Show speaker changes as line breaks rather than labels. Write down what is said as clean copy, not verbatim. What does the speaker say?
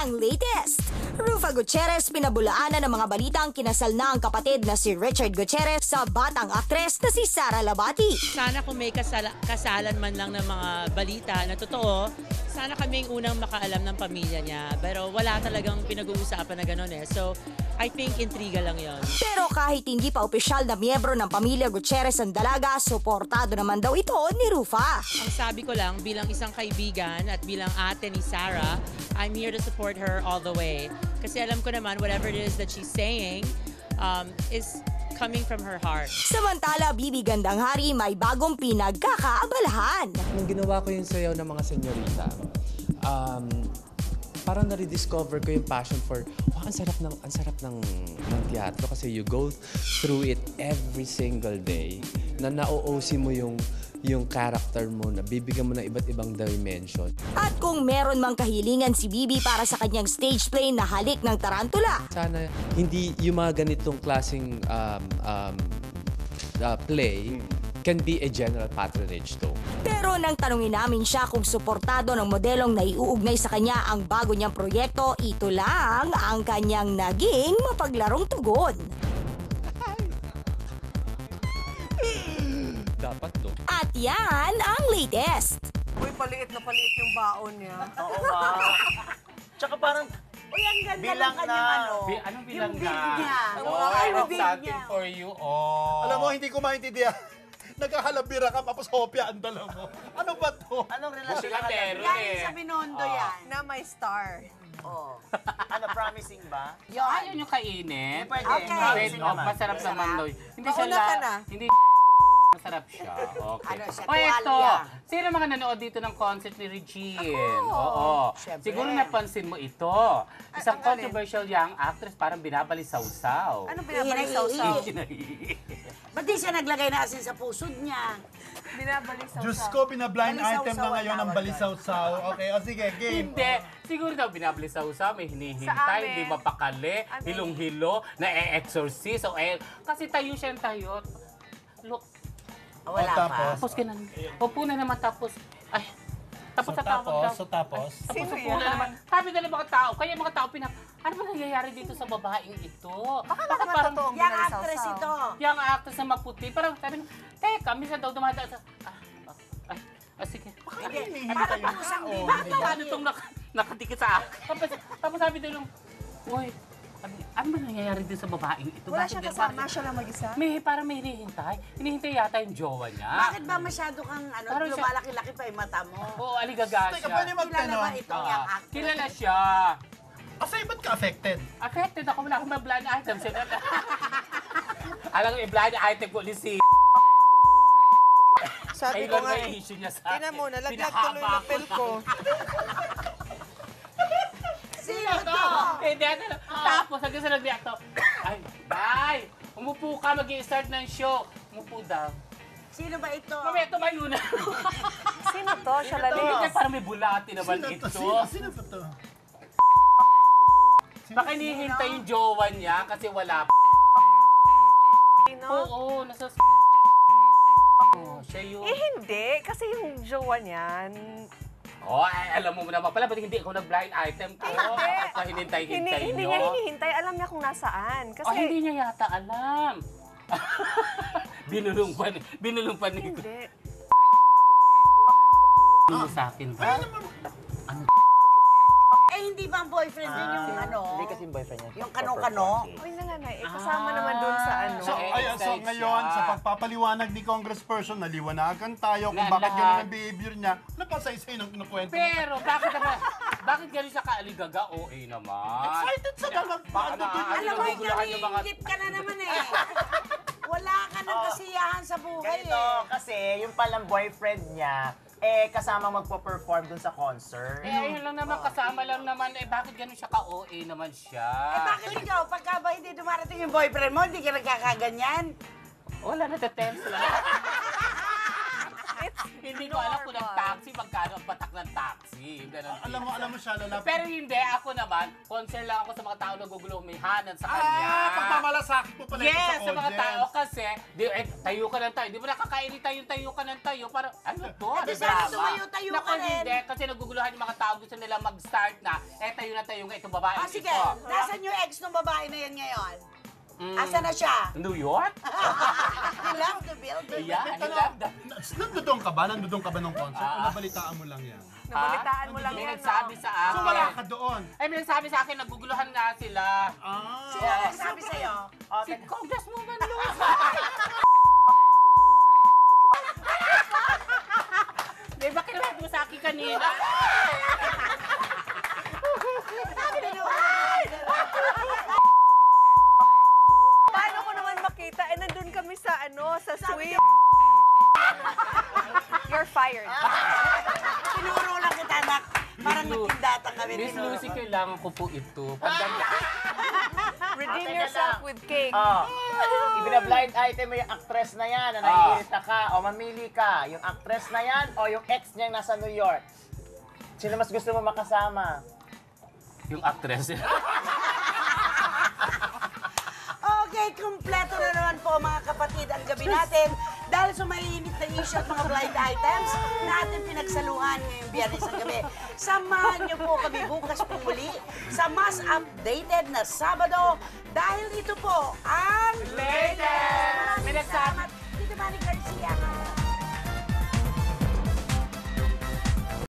ang latest. Rufa Gutierrez pinabulaanan ng mga balitang kinasal na ang kapatid na si Richard Gutierrez sa batang aktres na si Sara Labati.
Sana kung may kasalan man lang ng mga balita na totoo, sana kaming unang makaalam ng pamilya niya. Pero wala talagang pinag-uusapan na gano'n eh. So, I think intriga lang yon.
Pero kahit hindi pa opisyal na miyembro ng pamilya Gutierrez ang dalaga, suportado naman daw ito ni Rufa.
Ang sabi ko lang, bilang isang kaibigan at bilang ate ni Sarah, I'm here to support her all the way. Kasi alam ko naman, whatever it is that she's saying is coming from her heart.
Samantala, Bibi Gandang Hari may bagong pinagkakaabalahan.
Nung ginawa ko yung sayaw ng mga senyorita, parang na-rediscover ko yung passion for, wow, ang sarap ng teatro kasi you go through it every single day na na-OOC mo yung character mo, na bibigyan mo ng iba't ibang dimension.
At kung meron mang kahilingan si Bibi para sa kanyang stage play na Halik ng Tarantula,
Sana hindi yung mga ganitong klaseng play can be a general patronage too.
pero nang tanungin namin siya kung suportado ng modelong na iuugnay sa kanya ang bago niyang proyekto, ito lang ang kanyang naging mapaglarong tugon.
Dapat do.
At yan ang latest.
Uy, paliit na paliit yung baon niya.
Oo nga. Tsaka parang
Uy, ang ganda
bilang
ng kanyang
na.
ano.
Anong bilang
Yung big
na?
niya.
Oh,
Ay,
I
yung
have
big
something
niya.
for you. Oh.
Alam mo, hindi ko maintindihan. Nagkahalabira ka, tapos hopya ang dala mo. Ano ba to?
Anong relasyon
Sila
na
meron
Yan
eh.
yung sa Binondo yan. Na may star.
Oh. Ano, promising ba?
Ayaw nyo kainin?
Pwede.
Okay.
Promising
Oh,
naman.
masarap naman daw. Hindi siya
Mauna ka na.
Hindi masarap siya. Okay.
Ano siya,
O ito,
tuwalya.
sino mga nanood dito ng concert ni Regine? Oo.
syempre.
Siguro napansin mo ito. Isang
ang galing.
controversial young actress, parang binabalisaw-saw.
Ano binabalisaw-saw?
Ba't di siya naglagay na asin sa pusod niya?
Binabalisaw-saw.
Diyos ko, pina-blind
Balisaw-saw
item na
ang
ngayon ang
tawag
balisaw-saw. Okay, o sige, game.
Hindi. Siguro daw binabalisaw-saw, may
Sa
hinihintay,
amin.
hindi mapakali,
Amin.
hilong-hilo, na-exorcise. Kasi tayo siya tayo. Look,
Wala
tapos?
pa.
tapos ka na. Upo na naman tapos. Ay, tapos sa tawag daw.
tapos?
Tapos
Sino
upo na
yan?
naman. Sabi na ng mga tao, kaya mga tao ano ba nangyayari dito sa babaeng ito?
Baka
Bakit
naman
parang
totoong
Yang
binalisaw-saw.
actress ito.
yung actress na maputi, parang sabi na, teka, minsan daw dumadaan sa, sige.
Hinihintay yung tao.
Paano itong nakadikit sa akin? Tapos sabi daw nung, uy, ano ba nangyayari din sa babaeng ito?
Wala
Bakit
siya
ganun?
kasama, siya lang mag-isa.
Parang may hinihintay. Hinihintay yata yung jowa niya.
Bakit ba masyado kang
Parang siya-
lumalaki-laki pa yung mata mo?
Oo, aligaga
Teka,
siya.
pwede
Kilala ba
magtanong?
itong yang actress?
Kilala siya.
Asay, ba't ka affected?
Affected ako, wala akong mga blind item. Alam mo, yung blind item ko ni si...
Sabi ko
Ayun
nga,
ang issue niya sa akin.
tingnan mo, nalaglag
Pinahaba
tuloy yung lapel ko.
Sino to?
Hindi, tapos hanggang sa nag-react to, ay, bye! Umupo ka, mag-i-start ng show. Umupo daw.
Sino ba ito?
Mamaya, tumayo na.
Sino to? Siya
Hindi,
lalim.
parang may bulati naman
Sino
ito.
to? Sino ba to?
Baka hinihintay yung jowa niya kasi wala pa.
Sino?
Oo, nasa siya yun.
Eh hindi, kasi yung jowa niyan,
Oh, ay, alam mo naman pala, ba't hindi ako nag-blind item ko? Sa hinintay-hintay
hindi
nyo.
niya hinihintay, alam niya kung nasaan. Kasi,
Oh, hindi niya yata alam. binulong pa ni
hindi.
mo sa akin ba?
Eh, hindi ba ang boyfriend din yung ano?
Hindi kasi yung boyfriend niya.
Yung kano-kano?
Uy, nanganay, eh, kasama naman dun sa ano.
So, ayan, so
excited
ngayon,
siya.
sa pagpapaliwanag ni Congressperson, naliwanagan tayo kung
Na
bakit
lahat.
ganun ang behavior niya. Napasaysay ng kinukwento mo.
Pero, bakit gano'n siya kaaligaga? OA naman.
Excited sa dalag. Paano din?
Alam mo,
naguguluhan yung mga...
ingit ka na naman eh. Wala ka ng kasiyahan sa buhay
Ganito,
eh.
kasi yung palang boyfriend niya, kasama magpo-perform dun sa concert.
ayun lang naman, kasama lang naman. Bakit gano'n siya ka-OA naman siya?
Bakit ikaw, pagka ba hindi dumarating yung boyfriend mo, hindi ka nagkakaganyan?
Wala, natatense lang. Hindi ko alam kung
normal.
nag-taxi, magkano ang patak ng taxi. Steve. Ganon,
Alam mo siya, lalapit.
Pero hindi, ako naman, concern lang ako sa mga tao na gugulumihanan sa kanya.
Pagmamalasakit mo pala ito
Yes,
sa
sa mga
audience.
tao kasi, tayo ka ng tayo. Di ba nakakairita yung tayo ka ng tayo? Parang, ano to?
Di
Di
sana
drama.
tumayo-tayo
Naku,
ka rin.
hindi, kasi naguguluhan yung mga tao. Gusto nila mag-start na, tayo na tayo nga itong babae.
Sige,
ito.
nasan yung ex ng babae na yan ngayon? Asa na siya?
New York?
He left the building.
Yeah, I love that.
Nandudong ka ba? Nandudong ka ba ng concert? O nabalitaan mo lang yan?
Nabalitaan mo lang
May
yan,
nagsabi
no?
sa akin.
So wala ka doon?
Ay, may nagsabi sa akin, naguguluhan nga sila.
Sino ang nagsabi sa'yo?
Si Congresswoman Luz. Di ba kinuhat mo sa akin kanina?
Paano ko naman makita? Nandun kami sa suite. You're fired.
Tinuro lang kita, anak. Parang nagtindatang kami.
Miss
tinuro
Lucy,
ko.
kailangan ko po ito. Pagdanda.
Redeem
Teka
yourself
lang.
with cake.
Ibina-blind item mo yung actress na yan na naiirita ka o mamili ka. Yung actress na yan o yung ex niyang nasa New York. Sino mas gusto mo makasama?
Yung actress.
Okay, kumpleto na naman po mga kapatid ang gabi natin. Dahil sa mainit na issue at mga blind items na ating pinagsaluhan ngayong Biyernes ng gabi. Samahan niyo po kami bukas po muli sa mas updated na Sabado dahil ito po